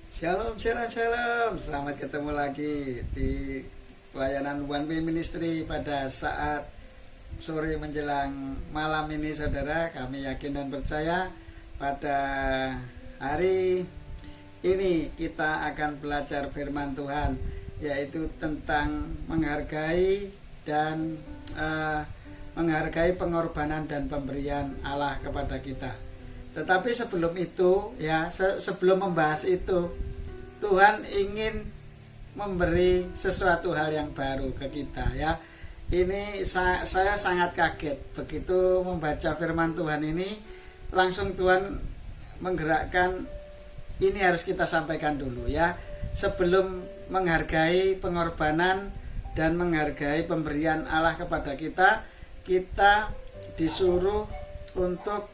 Shalom, shalom, shalom. Selamat ketemu lagi di pelayanan One Way Ministry pada saat sore menjelang malam ini, saudara. Kami yakin dan percaya pada hari ini kita akan belajar firman Tuhan, yaitu tentang menghargai dan menghargai pengorbanan dan pemberian Allah kepada kita. Tetapi sebelum itu, sebelum membahas itu, Tuhan ingin memberi sesuatu hal yang baru ke kita, ya. Ini saya sangat kaget begitu membaca firman Tuhan ini. Langsung Tuhan menggerakkan, ini harus kita sampaikan dulu, ya. Sebelum menghargai pengorbanan dan menghargai pemberian Allah kepada kita, kita disuruh untuk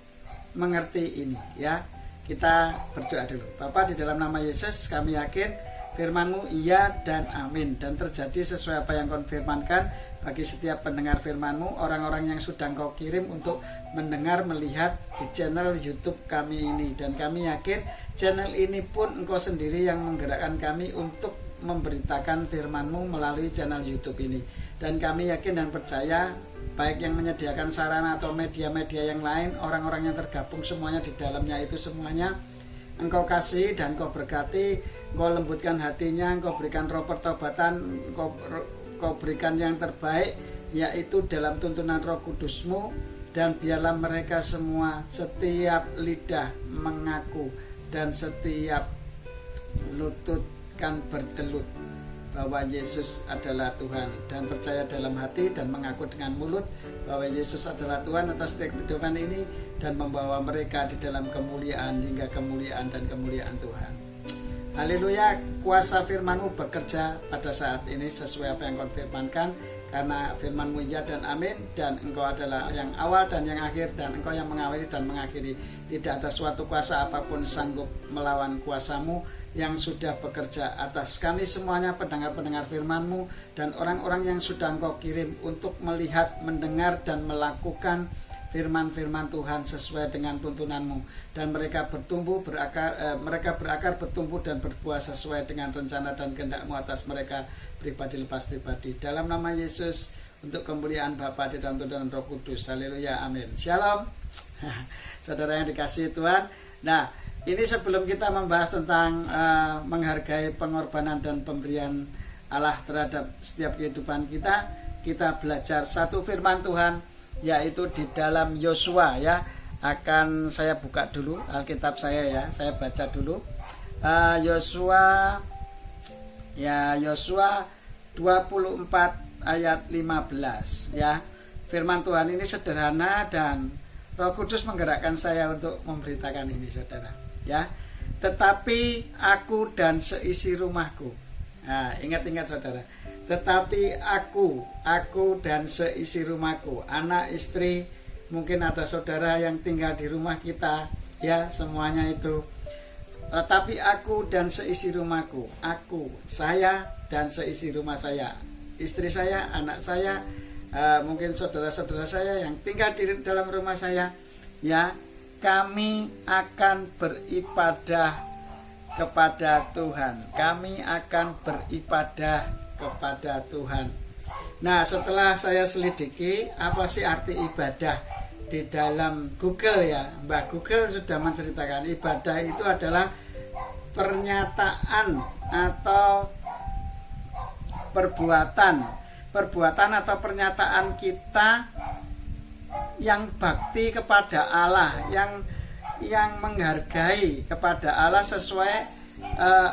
mengerti ini, ya. Kita berdoa dulu. Bapa, di dalam nama Yesus kami yakin firman-Mu iya dan amin, dan terjadi sesuai apa yang Kau firmankan bagi setiap pendengar firman-Mu, orang-orang yang sudah Kau kirim untuk mendengar, melihat di channel YouTube kami ini. Dan kami yakin channel ini pun Engkau sendiri yang menggerakkan kami untuk memberitakan firman-Mu melalui channel YouTube ini. Dan kami yakin dan percaya, baik yang menyediakan sarana atau media-media yang lain, orang-orang yang tergabung semuanya di dalamnya itu semuanya Engkau kasih dan Engkau berkati, Engkau lembutkan hatinya, Engkau berikan roh pertobatan, Engkau berikan yang terbaik, yaitu dalam tuntunan Roh Kudus-Mu. Dan biarlah mereka semua, setiap lidah mengaku dan setiap lutut kan bertelut bahwa Yesus adalah Tuhan, dan percaya dalam hati dan mengaku dengan mulut bahwa Yesus adalah Tuhan atas setiap kehidupan ini, dan membawa mereka di dalam kemuliaan hingga kemuliaan dan kemuliaan Tuhan. Haleluya. Kuasa firman-Mu bekerja pada saat ini sesuai apa yang Kau firmankan, karena firman-Mu iya dan amin, dan Engkau adalah yang awal dan yang akhir, dan Engkau yang mengawali dan mengakhiri. Tidak ada suatu kuasa apapun sanggup melawan kuasa-Mu yang sudah bekerja atas kami semuanya, pendengar-pendengar firman-Mu dan orang-orang yang sudah Engkau kirim untuk melihat, mendengar dan melakukan firman-firman Tuhan sesuai dengan tuntunan-Mu, dan mereka bertumbuh, berakar, bertumbuh dan berbuah sesuai dengan rencana dan kehendak-Mu atas mereka pribadi lepas pribadi. Dalam nama Yesus, untuk kemuliaan Bapa di dalam tuntunan Roh Kudus. Haleluya, amin. Shalom. Saudara yang dikasihi Tuhan. Nah, ini sebelum kita membahas tentang menghargai pengorbanan dan pemberian Allah terhadap setiap kehidupan kita, kita belajar satu firman Tuhan, yaitu di dalam Yosua, ya. Akan saya buka dulu Alkitab saya, ya. Saya baca dulu. Yosua 24 ayat 15, ya. Firman Tuhan ini sederhana dan Roh Kudus menggerakkan saya untuk memberitakan ini, saudara, ya. Tetapi aku dan seisi rumahku. Nah, ingat-ingat saudara. Tetapi aku dan seisi rumahku, anak, istri, mungkin ada saudara yang tinggal di rumah kita, ya, semuanya itu. Tetapi aku dan seisi rumahku, saya dan seisi rumah saya, istri saya, anak saya, mungkin saudara-saudara saya yang tinggal di dalam rumah saya, ya, kami akan beribadah kepada Tuhan. Kami akan beribadah kepada Tuhan. Nah, setelah saya selidiki apa sih arti ibadah di dalam Google, ya, Mbak Google sudah menceritakan ibadah itu adalah pernyataan atau perbuatan atau pernyataan kita yang bakti kepada Allah, yang menghargai kepada Allah sesuai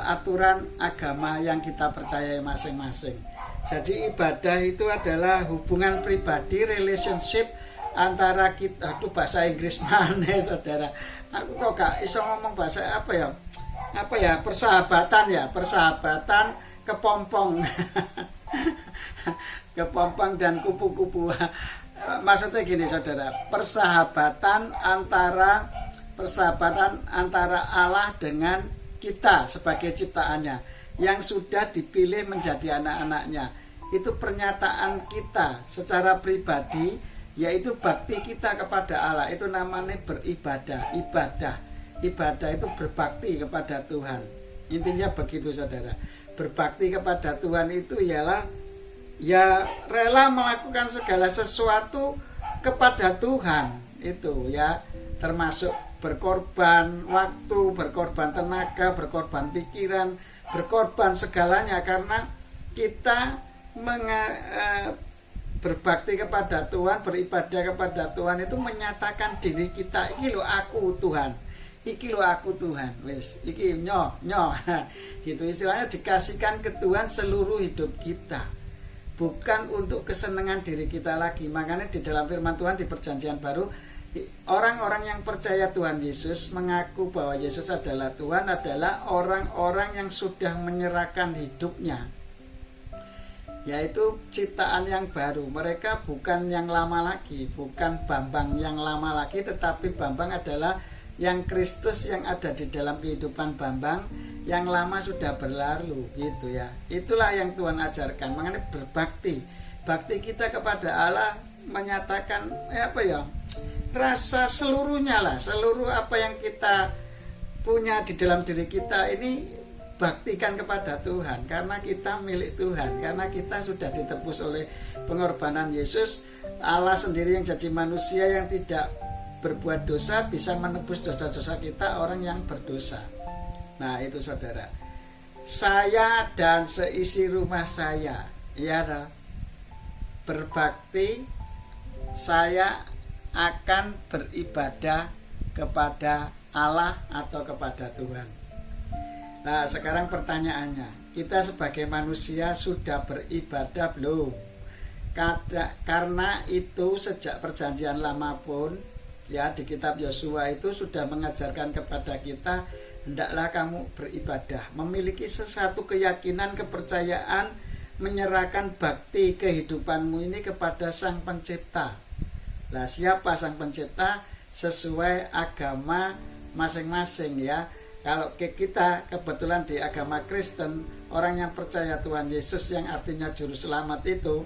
aturan agama yang kita percaya masing-masing. Jadi ibadah itu adalah hubungan pribadi, relationship antara kita. Aduh, bahasa Inggris mana, saudara? Aku kok gak iso ngomong bahasa apa ya? Persahabatan kepompong. Kepompong dan kupu-kupu. Maksudnya gini, saudara, persahabatan antara Allah dengan kita sebagai ciptaannya yang sudah dipilih menjadi anak-anaknya. Itu pernyataan kita secara pribadi, yaitu bakti kita kepada Allah. Itu namanya beribadah. Ibadah itu berbakti kepada Tuhan. Intinya begitu saudara. Berbakti kepada Tuhan itu ialah ya rela melakukan segala sesuatu kepada Tuhan itu ya, termasuk berkorban waktu, berkorban tenaga, berkorban pikiran, berkorban segalanya, karena kita berbakti kepada Tuhan, beribadah kepada Tuhan itu menyatakan diri kita, iki lo aku Tuhan, iki lo aku Tuhan, wes, iki nyoh gitu istilahnya, dikasihkan ke Tuhan seluruh hidup kita, bukan untuk kesenangan diri kita lagi. Makanya di dalam firman Tuhan di Perjanjian Baru, orang-orang yang percaya Tuhan Yesus, mengaku bahwa Yesus adalah Tuhan, adalah orang-orang yang sudah menyerahkan hidupnya, yaitu ciptaan yang baru. Mereka bukan yang lama lagi, bukan Bambang yang lama lagi, tetapi Bambang adalah yang Kristus yang ada di dalam kehidupan Bambang. Yang lama sudah berlalu gitu ya. Itulah yang Tuhan ajarkan. Makanya berbakti, bakti kita kepada Allah menyatakan rasa seluruhnya lah, seluruh apa yang kita punya di dalam diri kita ini baktikan kepada Tuhan, karena kita milik Tuhan, karena kita sudah ditebus oleh pengorbanan Yesus. Allah sendiri yang jadi manusia yang tidak berbuat dosa bisa menebus dosa-dosa kita, orang yang berdosa. Nah itu saudara, saya dan seisi rumah saya ya berbakti, saya akan beribadah kepada Allah atau kepada Tuhan. Nah sekarang pertanyaannya, kita sebagai manusia sudah beribadah belum? Karena itu sejak perjanjian lama pun ya, di kitab Yosua itu sudah mengajarkan kepada kita, hendaklah kamu beribadah, memiliki sesuatu keyakinan, kepercayaan, menyerahkan bakti kehidupanmu ini kepada Sang Pencipta. Nah siapa Sang Pencipta? Sesuai agama masing-masing ya. Kalau kita kebetulan di agama Kristen, orang yang percaya Tuhan Yesus yang artinya juru selamat itu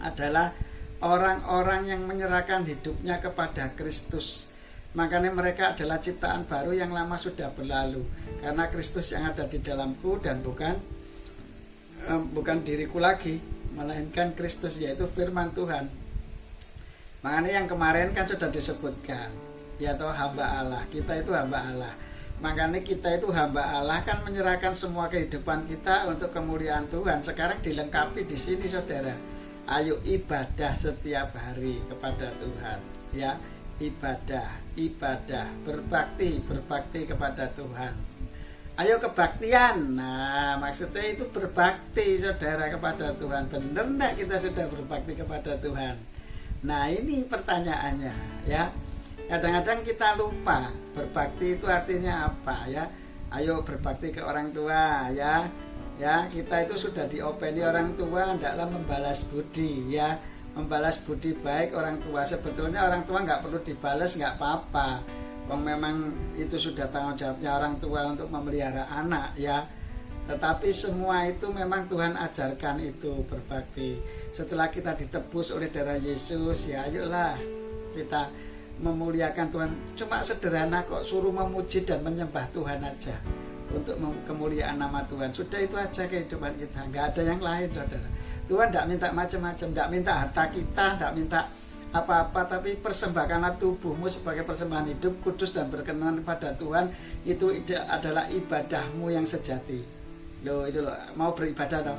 adalah orang-orang yang menyerahkan hidupnya kepada Kristus. Makanya mereka adalah ciptaan baru, yang lama sudah berlalu, karena Kristus yang ada di dalamku dan bukan diriku lagi, melainkan Kristus, yaitu firman Tuhan. Makanya yang kemarin kan sudah disebutkan, yaitu hamba Allah. Kita itu hamba Allah. Makanya kita itu hamba Allah kan menyerahkan semua kehidupan kita untuk kemuliaan Tuhan. Sekarang dilengkapi di sini saudara. Ayo ibadah setiap hari kepada Tuhan ya. Ibadah, berbakti kepada Tuhan. Ayo kebaktian. Nah maksudnya itu berbakti saudara kepada Tuhan. Benar enggak kita sudah berbakti kepada Tuhan? Nah ini pertanyaannya ya. Kadang-kadang kita lupa berbakti itu artinya apa ya. Ayo berbakti ke orang tua ya. Ya kita itu sudah diopeni orang tua, hendaklah membalas budi ya. Membalas budi baik orang tua. Sebetulnya orang tua nggak perlu dibalas, nggak apa-apa. Memang itu sudah tanggung jawabnya orang tua untuk memelihara anak ya. Tetapi semua itu memang Tuhan ajarkan itu berbakti. Setelah kita ditebus oleh darah Yesus ya, ayolah kita memuliakan Tuhan. Cuma sederhana kok, suruh memuji dan menyembah Tuhan aja untuk kemuliaan nama Tuhan. Sudah itu aja kehidupan kita, nggak ada yang lain saudara. Tuhan tidak minta macam-macam, tidak minta harta kita, tidak minta apa-apa, tapi persembahkanlah tubuhmu sebagai persembahan hidup, kudus dan berkenan pada Tuhan. Itu adalah ibadahmu yang sejati. Loh itu loh, mau beribadah toh?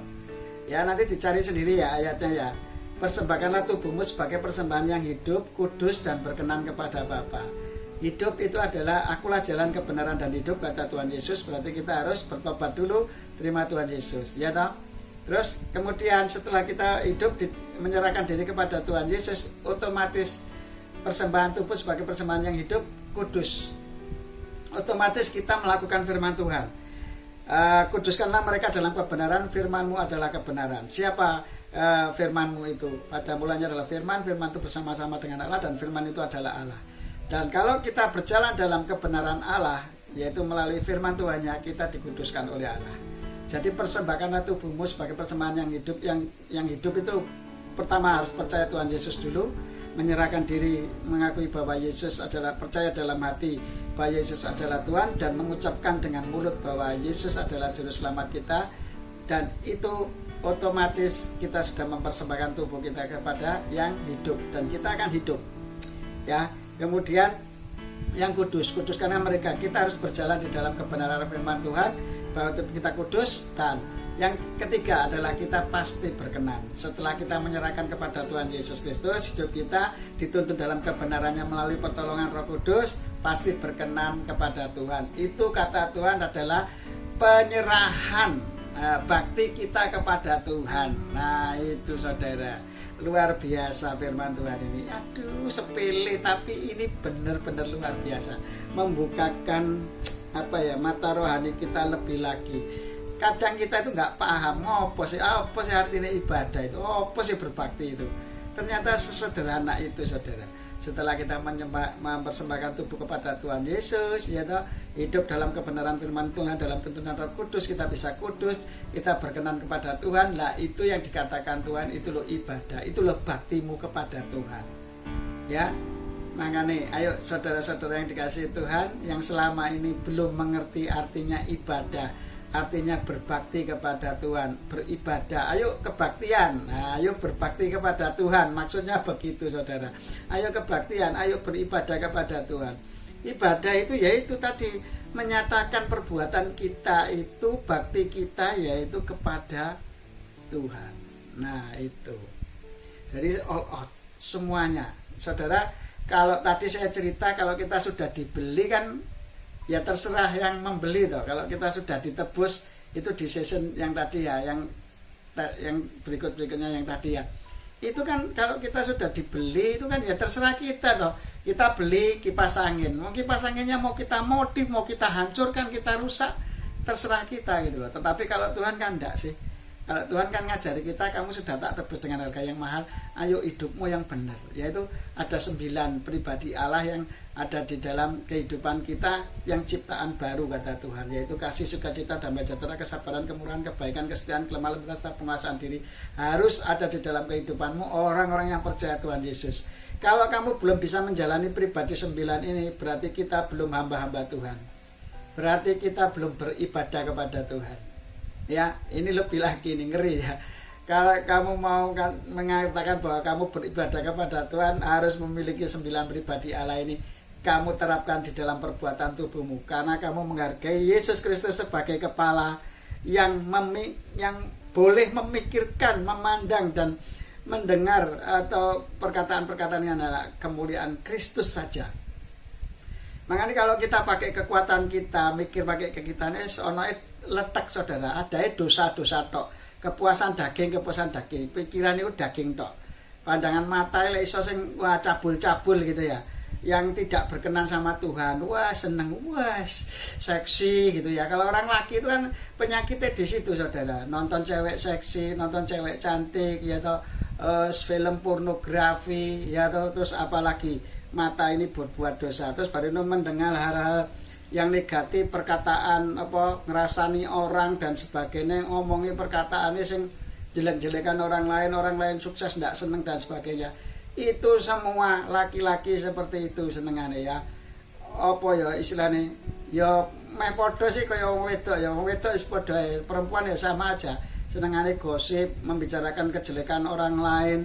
Ya nanti dicari sendiri ya ayatnya ya. Persembahkanlah tubuhmu sebagai persembahan yang hidup, kudus dan berkenan kepada Bapa. Hidup itu adalah akulah jalan kebenaran dan hidup kata Tuhan Yesus. Berarti kita harus bertobat dulu, terima Tuhan Yesus ya toh? Terus kemudian setelah kita hidup menyerahkan diri kepada Tuhan Yesus, otomatis persembahan tubuh sebagai persembahan yang hidup, kudus. Otomatis kita melakukan firman Tuhan. Kuduskanlah mereka dalam kebenaran, firman-Mu adalah kebenaran. Siapa firman-Mu itu? Pada mulanya adalah firman, firman itu bersama-sama dengan Allah, dan firman itu adalah Allah. Dan kalau kita berjalan dalam kebenaran Allah, yaitu melalui firman Tuhannya, kita dikuduskan oleh Allah. Jadi persembahkanlah tubuhmu sebagai persembahan yang hidup. Yang hidup itu pertama harus percaya Tuhan Yesus dulu. menyerahkan diri, mengakui bahwa Yesus adalah, percaya dalam hati bahwa Yesus adalah Tuhan, dan mengucapkan dengan mulut bahwa Yesus adalah juru selamat kita, dan itu otomatis kita sudah mempersembahkan tubuh kita kepada yang hidup, dan kita akan hidup. Ya, kemudian yang kudus karena mereka, kita harus berjalan di dalam kebenaran firman Tuhan bahwa kita kudus. Dan yang ketiga adalah kita pasti berkenan. Setelah kita menyerahkan kepada Tuhan Yesus Kristus, hidup kita dituntun dalam kebenarannya melalui pertolongan Roh Kudus, pasti berkenan kepada Tuhan. Itu kata Tuhan adalah penyerahan bakti kita kepada Tuhan. Nah itu saudara, luar biasa firman Tuhan ini. Aduh sepele, tapi ini benar-benar luar biasa, membukakan mata rohani kita lebih lagi. Kadang kita itu nggak paham apa sih artinya ibadah itu, apa sih berbakti itu. Ternyata sesederhana itu saudara. Setelah kita mempersembahkan tubuh kepada Tuhan Yesus, yaitu hidup dalam kebenaran firman Tuhan, dalam tuntunan Roh Kudus, kita bisa kudus, kita berkenan kepada Tuhan. Lah itu yang dikatakan Tuhan, itu loh ibadah, itu loh baktimu kepada Tuhan. Ya, makanya ayo saudara-saudara yang dikasihi Tuhan, yang selama ini belum mengerti artinya ibadah, artinya berbakti kepada Tuhan, beribadah, ayo kebaktian. Nah, ayo berbakti kepada Tuhan, maksudnya begitu saudara. Ayo kebaktian, ayo beribadah kepada Tuhan. Ibadah itu yaitu tadi menyatakan perbuatan kita itu, bakti kita yaitu kepada Tuhan. Nah itu, jadi all out semuanya saudara. Kalau tadi saya cerita, kalau kita sudah dibeli kan ya terserah yang membeli toh. Kalau kita sudah ditebus, itu di season yang tadi ya, yang berikutnya yang tadi ya, itu kan kalau kita sudah dibeli itu kan ya terserah kita toh. Kita beli kipas angin, mau kipas anginnya mau kita modif, mau kita hancurkan, kita rusak, terserah kita gitu loh. Tetapi kalau Tuhan kan enggak sih. Kalau Tuhan kan ngajari kita, kamu sudah tak tebus dengan harga yang mahal, ayo hidupmu yang benar. Yaitu ada 9 pribadi Allah yang ada di dalam kehidupan kita, yang ciptaan baru kata Tuhan, yaitu kasih, sukacita, damai sejahtera, kesabaran, kemurahan, kebaikan, kesetiaan, kelemahan, lemah lembut, penguasaan diri, harus ada di dalam kehidupanmu orang-orang yang percaya Tuhan Yesus. Kalau kamu belum bisa menjalani pribadi 9 ini, berarti kita belum hamba-hamba Tuhan, berarti kita belum beribadah kepada Tuhan. Ya, ini lebih lagi nih, ngeri ya. Kalau kamu mau mengatakan bahwa kamu beribadah kepada Tuhan, harus memiliki 9 pribadi Allah ini. Kamu terapkan di dalam perbuatan tubuhmu, karena kamu menghargai Yesus Kristus sebagai kepala yang boleh memikirkan, memandang dan mendengar atau perkataan-perkataan yang adalah kemuliaan Kristus saja. Makanya kalau kita pakai kekuatan kita, mikir pakai kekitaan, letak saudara, ada dosa-dosa tok, kepuasan daging, pikiran itu daging tok, pandangan mata iso sing wah cabul-cabul gitu ya, yang tidak berkenan sama Tuhan, wah seneng, wah seksi gitu ya. Kalau orang laki itu kan penyakitnya di situ saudara, nonton cewek seksi, nonton cewek cantik ya toh, film pornografi ya toh, terus apalagi mata ini buat dosa, terus baru mendengar hal-hal yang negatif, perkataan ngerasani orang dan sebagainya, ngomongin perkataannya sing jelek-jelekan orang lain sukses ndak seneng dan sebagainya. Itu semua laki-laki seperti itu senengannya ya. Ya istilahnya ya meh padha sih kaya wong wedok wis padha, perempuan ya sama aja. Senengane gosip, membicarakan kejelekan orang lain.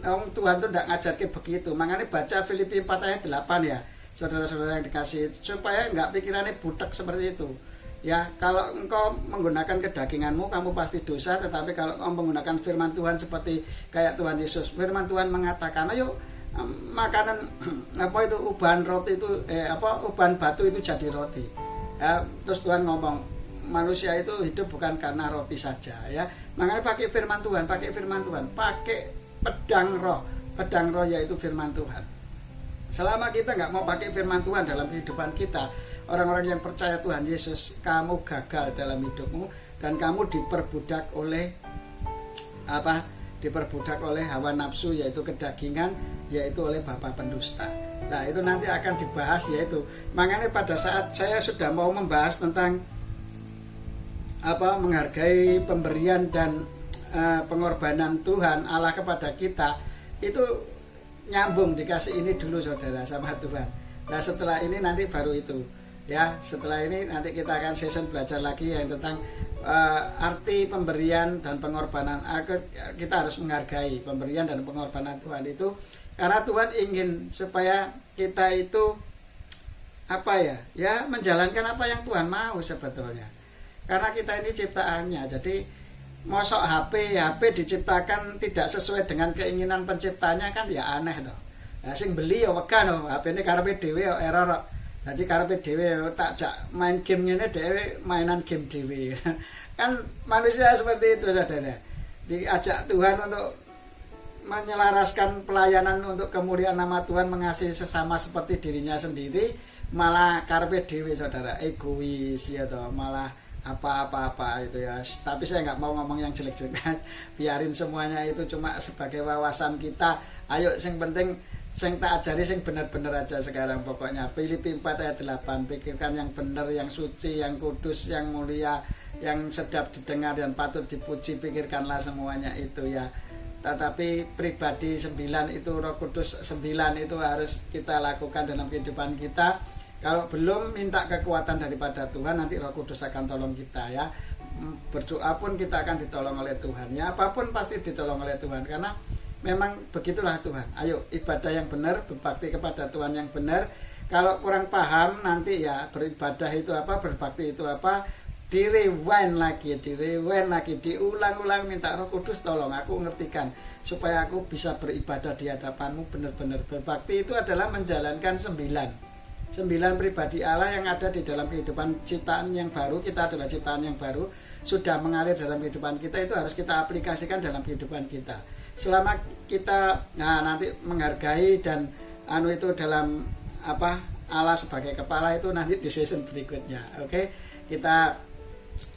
Tuhan tuh ndak ngajarke begitu. Makanya baca Filipi 4 ayat 8 ya. Saudara-saudara yang dikasih, supaya enggak pikirannya butek seperti itu. Ya, kalau engkau menggunakan kedaginganmu, kamu pasti dosa. Tetapi kalau engkau menggunakan firman Tuhan seperti kayak Tuhan Yesus, firman Tuhan mengatakan, ayo makanan ubahan roti itu ubahan batu itu jadi roti. Ya, terus Tuhan ngomong, manusia itu hidup bukan karena roti saja. Ya, makanya pakai firman Tuhan, pakai pedang roh yaitu firman Tuhan. Selama kita nggak mau pakai firman Tuhan dalam kehidupan kita, orang-orang yang percaya Tuhan Yesus, kamu gagal dalam hidupmu dan kamu diperbudak oleh hawa nafsu, yaitu kedagingan, yaitu oleh bapa pendusta. Nah itu nanti akan dibahas, yaitu makanya pada saat saya sudah mau membahas tentang menghargai pemberian dan pengorbanan Tuhan Allah kepada kita, itu nyambung, dikasih ini dulu saudara sama Tuhan. Nah setelah ini nanti baru itu ya, setelah ini nanti kita akan session belajar lagi yang tentang arti pemberian dan pengorbanan. Kita harus menghargai pemberian dan pengorbanan Tuhan itu, karena Tuhan ingin supaya kita itu apa ya menjalankan apa yang Tuhan mau sebetulnya, karena kita ini ciptaannya. Jadi mosok HP diciptakan tidak sesuai dengan keinginan penciptanya kan ya aneh toh. Nah, sing beli ya wega no, HP ini karepe dhewe ya error. Jadi karepe dhewe tak jak main game ngene dhewe mainan game dhewe. Kan manusia seperti itu saudara. Diajak Tuhan untuk menyelaraskan pelayanan untuk kemuliaan nama Tuhan, mengasihi sesama seperti dirinya sendiri, malah karepe dhewe saudara, egois ya toh, malah apa-apa itu ya. Tapi saya nggak mau ngomong yang jelek-jelek. Biarin semuanya itu cuma sebagai wawasan kita. Ayo sing penting sing tak ajari sing benar-benar aja sekarang pokoknya. Filipi 4 ayat 8, pikirkan yang benar, yang suci, yang kudus, yang mulia, yang sedap didengar dan patut dipuji, pikirkanlah semuanya itu ya. Tetapi pribadi 9 itu, Roh Kudus 9 itu harus kita lakukan dalam kehidupan kita. Kalau belum, minta kekuatan daripada Tuhan, nanti Roh Kudus akan tolong kita ya. Berdoa pun kita akan ditolong oleh Tuhan ya, apapun pasti ditolong oleh Tuhan, karena memang begitulah Tuhan. Ayo ibadah yang benar, berbakti kepada Tuhan yang benar. Kalau kurang paham nanti ya, beribadah itu apa, berbakti itu apa, direwind lagi, diulang-ulang, minta Roh Kudus tolong aku ngertikan supaya aku bisa beribadah di hadapanmu benar-benar. Berbakti itu adalah menjalankan 9 pribadi Allah yang ada di dalam kehidupan ciptaan yang baru. Kita adalah ciptaan yang baru, sudah mengalir dalam kehidupan kita, itu harus kita aplikasikan dalam kehidupan kita. Selama kita nanti menghargai dan itu dalam apa, Allah sebagai kepala, itu nanti di season berikutnya. Oke, kita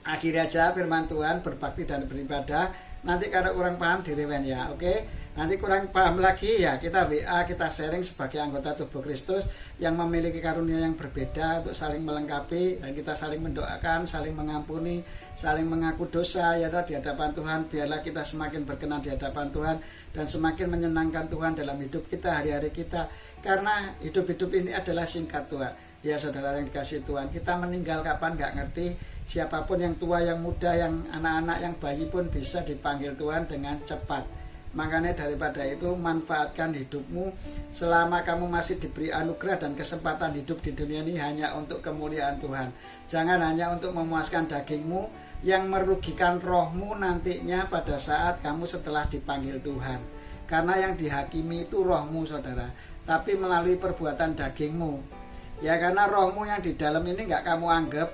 akhiri aja firman Tuhan, berbakti dan beribadah. Nanti kalau kurang paham direwen ya, oke. Nanti kurang paham lagi ya, kita WA, kita sharing sebagai anggota tubuh Kristus yang memiliki karunia yang berbeda untuk saling melengkapi, dan kita saling mendoakan, saling mengampuni, saling mengaku dosa ya toh, di hadapan Tuhan. Biarlah kita semakin berkenan di hadapan Tuhan dan semakin menyenangkan Tuhan dalam hidup kita, hari-hari kita. Karena hidup-hidup ini adalah singkat tua. Ya saudara yang dikasih Tuhan, kita meninggal kapan gak ngerti. Siapapun yang tua, yang muda, yang anak-anak, yang bayi pun bisa dipanggil Tuhan dengan cepat. Makanya daripada itu, manfaatkan hidupmu selama kamu masih diberi anugerah dan kesempatan hidup di dunia ini hanya untuk kemuliaan Tuhan. Jangan hanya untuk memuaskan dagingmu yang merugikan rohmu nantinya pada saat kamu setelah dipanggil Tuhan. Karena yang dihakimi itu rohmu saudara, tapi melalui perbuatan dagingmu. Ya, karena rohmu yang di dalam ini gak kamu anggap,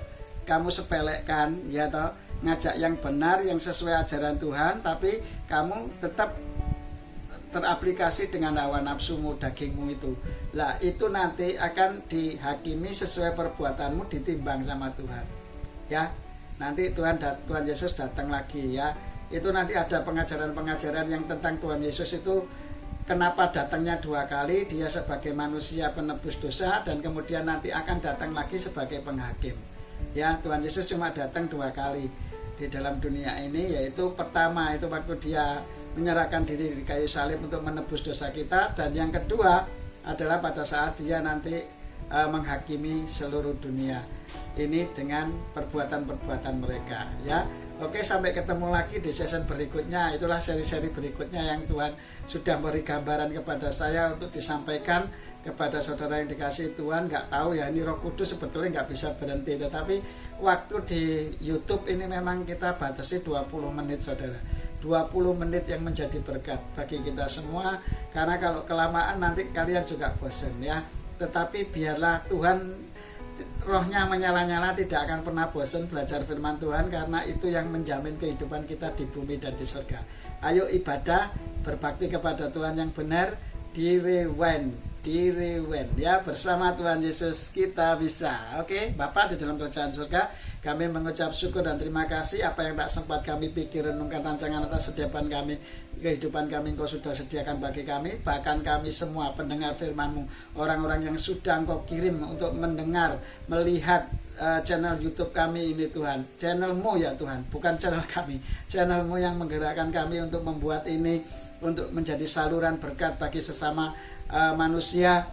kamu sepelekan ya toh, ngajak yang benar, yang sesuai ajaran Tuhan, tapi kamu tetap teraplikasi dengan hawa nafsumu, dagingmu itu. Lah itu nanti akan dihakimi sesuai perbuatanmu, ditimbang sama Tuhan. Ya, nanti Tuhan Yesus datang lagi ya. Itu nanti ada pengajaran-pengajaran yang tentang Tuhan Yesus itu, kenapa datangnya 2 kali, dia sebagai manusia penebus dosa, dan kemudian nanti akan datang lagi sebagai penghakim. Ya, Tuhan Yesus cuma datang 2 kali di dalam dunia ini, yaitu pertama itu waktu dia menyerahkan diri di kayu salib untuk menebus dosa kita, dan yang kedua adalah pada saat dia nanti menghakimi seluruh dunia ini dengan perbuatan-perbuatan mereka ya. Oke, sampai ketemu lagi di season berikutnya. Itulah seri-seri berikutnya yang Tuhan sudah beri gambaran kepada saya untuk disampaikan kepada saudara yang dikasih Tuhan. Nggak tahu ya, ini Roh Kudus sebetulnya nggak bisa berhenti, tetapi waktu di YouTube ini memang kita batasi 20 menit saudara. 20 menit yang menjadi berkat bagi kita semua, karena kalau kelamaan nanti kalian juga bosan ya. Tetapi biarlah Tuhan rohnya menyala-nyala, tidak akan pernah bosan belajar firman Tuhan, karena itu yang menjamin kehidupan kita di bumi dan di surga. Ayo ibadah, berbakti kepada Tuhan yang benar, direwind ya, bersama Tuhan Yesus kita bisa. Oke, Bapa di dalam kerajaan surga, kami mengucap syukur dan terima kasih. Apa yang tak sempat kami pikir, renungkan, rancangan atas sediaan kami, kehidupan kami Engkau sudah sediakan bagi kami. Bahkan kami semua pendengar firman-Mu, orang-orang yang sudah Engkau kirim untuk mendengar, melihat channel YouTube kami ini Tuhan, channel-Mu ya Tuhan, bukan channel kami, channel-Mu yang menggerakkan kami untuk membuat ini untuk menjadi saluran berkat bagi sesama manusia.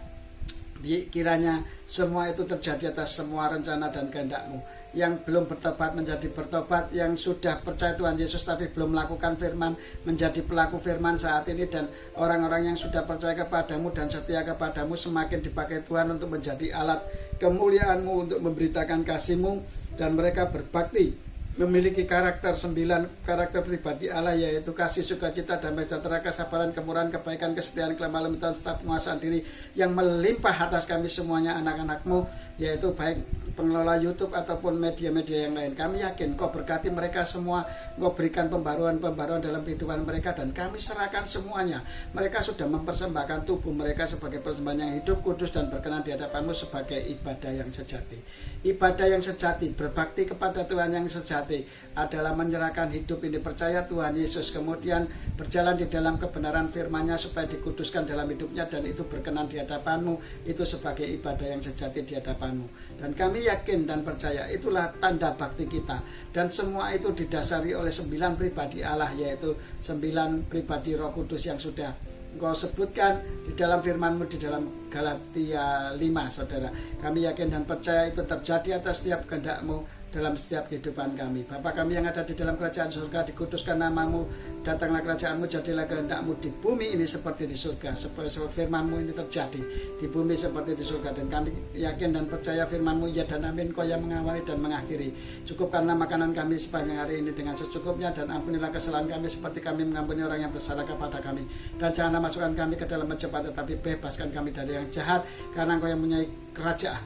Kiranya semua itu terjadi atas semua rencana dan kehendak-Mu. Yang belum bertobat menjadi bertobat, yang sudah percaya Tuhan Yesus tapi belum melakukan firman menjadi pelaku firman saat ini, dan orang-orang yang sudah percaya kepadamu dan setia kepadamu semakin dipakai Tuhan untuk menjadi alat kemuliaan-Mu, untuk memberitakan kasih-Mu, dan mereka berbakti memiliki karakter 9 karakter pribadi Allah, yaitu kasih, sukacita, damai sejahtera, kesabaran, kemurahan, kebaikan, kesetiaan, kelemah lembutan, serta penguasaan diri yang melimpah atas kami semuanya anak-anak-Mu, yaitu baik pengelola YouTube ataupun media-media yang lain. Kami yakin Kau berkati mereka semua, Kau berikan pembaruan-pembaruan dalam kehidupan mereka, dan kami serahkan semuanya. Mereka sudah mempersembahkan tubuh mereka sebagai persembahan yang hidup, kudus, dan berkenan di hadapan-Mu sebagai ibadah yang sejati. Ibadah yang sejati, berbakti kepada Tuhan yang sejati adalah menyerahkan hidup ini, percaya Tuhan Yesus, kemudian berjalan di dalam kebenaran firman-Nya supaya dikuduskan dalam hidupnya, dan itu berkenan di hadapan-Mu. Itu sebagai ibadah yang sejati di hadapan-Mu. Dan kami yakin dan percaya itulah tanda bakti kita, dan semua itu didasari oleh 9 pribadi Allah, yaitu 9 pribadi Roh Kudus yang sudah Engkau sebutkan di dalam firman-Mu di dalam Galatia 5, saudara. Kami yakin dan percaya itu terjadi atas setiap kehendak-Mu dalam setiap kehidupan kami. Bapa kami yang ada di dalam kerajaan surga, dikuduskan nama-Mu, datanglah kerajaan-Mu, jadilah kehendak-Mu di bumi ini seperti di surga. Supaya firman-Mu ini terjadi di bumi seperti di surga. Dan kami yakin dan percaya firman-Mu ya dan amin, Kau yang mengawali dan mengakhiri. Cukupkanlah makanan kami sepanjang hari ini dengan secukupnya, dan ampunilah kesalahan kami seperti kami mengampuni orang yang bersalah kepada kami. Dan janganlah masukkan kami ke dalam pencobaan, tetapi bebaskan kami dari yang jahat, karena Engkau yang mempunyai kerajaan,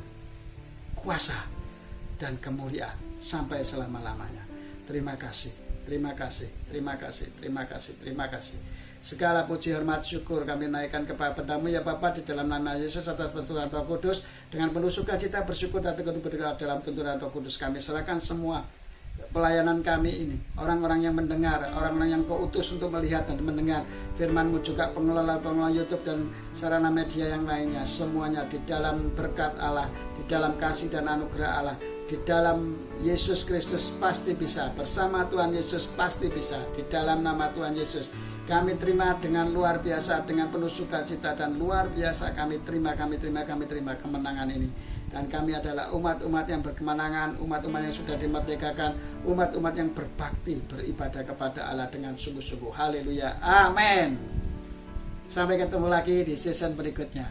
kuasa, dan kemuliaan sampai selama-lamanya. Terima kasih, terima kasih, terima kasih, terima kasih, terima kasih. Segala puji, hormat, syukur kami naikkan kepada-Mu ya Bapa, di dalam nama Yesus, atas pertolongan Roh Kudus. Dengan penuh sukacita bersyukur dan teguh berdoa dalam tuntunan Roh Kudus. Kami serahkan semua pelayanan kami ini, orang-orang yang mendengar, orang-orang yang Kau utus untuk melihat dan mendengar firman-Mu, juga pengelola YouTube dan sarana media yang lainnya, semuanya di dalam berkat Allah, di dalam kasih dan anugerah Allah, di dalam Yesus Kristus pasti bisa, bersama Tuhan Yesus pasti bisa. Di dalam nama Tuhan Yesus kami terima dengan luar biasa, dengan penuh sukacita dan luar biasa kami terima kemenangan ini. Dan kami adalah umat-umat yang berkemenangan, umat-umat yang sudah dimerdekakan, umat-umat yang berbakti, beribadah kepada Allah dengan sungguh-sungguh. Haleluya, amin. Sampai ketemu lagi di season berikutnya.